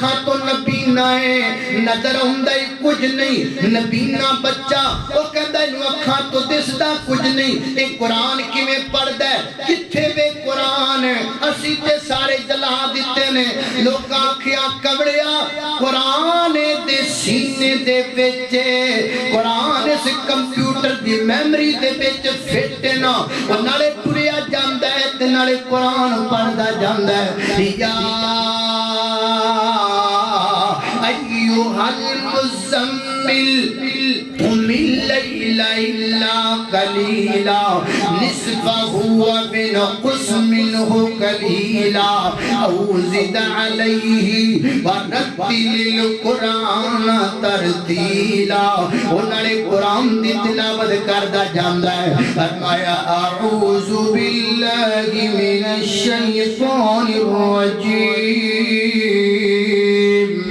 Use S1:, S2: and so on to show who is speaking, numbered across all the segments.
S1: اکھاں تو نبینا ہے نظر ہوندا ہی کچھ نہیں نبینا بچہ او کہندا ہے اکھاں تو دسدا کچھ نہیں اے قرآن کیویں پڑھدا ہے کتھے وے قرآن اسی تے سارے جلا دتے نے لوکاں آکھیا کبڑیا قرآن دے سینے دے وچ قرآن اس کمپیوٹر دی میموری دے وچ فٹ نہ او نالے ٹریا جاندا ہے تے نالے قرآن پڑھدا جاندا ہے یا ایھا المزمل قم الليل إلا قليلا نصفه وانقص منه قليلا أو زد عليه ورتل القرآن ترتيلا انہوں قرآن دی تلاوت کردا جاندا ہے فرمایا اعوذ باللہ من الشیطان الرجیم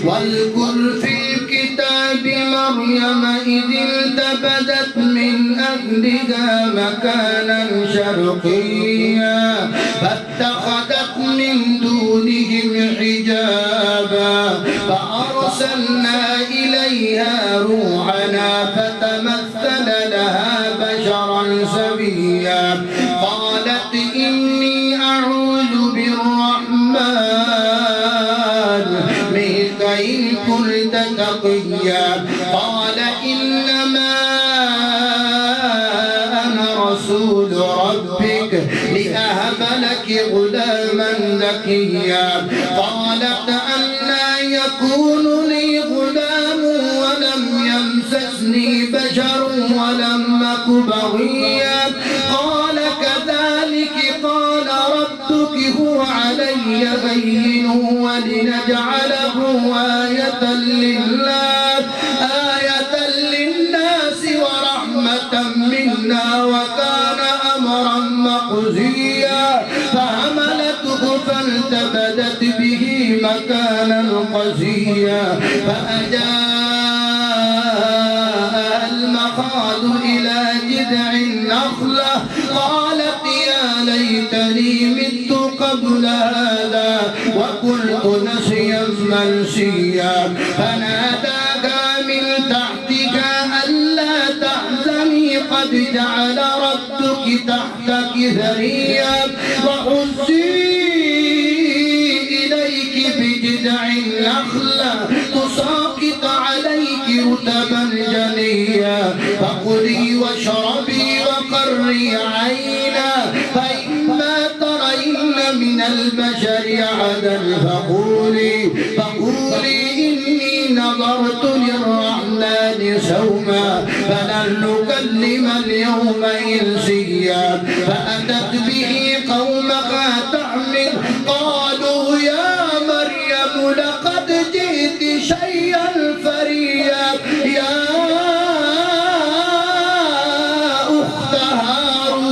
S1: واذكر في الكتاب مريم إذ انتبذت من أهلها مكانا شرقيا فاتخذت من دونهم حجابا فأرسلنا إليها روحنا فتمثل لها بشرا سويا قالت إني أعوذ بالرحمن منك إن كنت تقيا قال إنما أنا رسول ربك لأهب لك غلاما زكيا قالت أنى يكون لي غلام ولم يمسسني بشر ولم أك بغيا قال كذلك قال ربك هو علي هين ولنجعله آية للناس ورحمة منا وكان أمرا مقضيا فحملته فانتبذت به مكانا قصيا فأجاء المخاض إلى جذع النخلة قالت يا ليتني مت قبل هذا وكنت نسيا منسيا فناداها من تحتها ألا تحزني قد جعل ربك تحتك ثريا وهزي إليك بجذع النخلة تساقط عليك رطبا جنيا فكلي واشربي وقري عينا فإما ترين من البشر أحدا فقولي إني نظرت للرحمن صوما فلن نكلم اليوم إنسيا فأتت به قومها تحمل قالوا يا مريم لقد جئت شيئا فريا يا أخت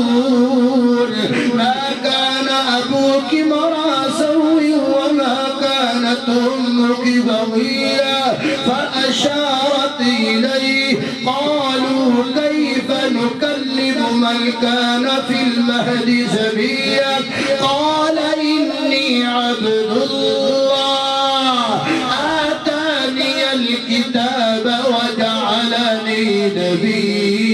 S1: هارون ما كان أبوك امرأ سوء وما كانت أمك بغيا فأشارت إليه قالوا كيف نكلم من كان في المهد سبيا قال إني عبد الله آتاني الكتاب وجعلني نبيا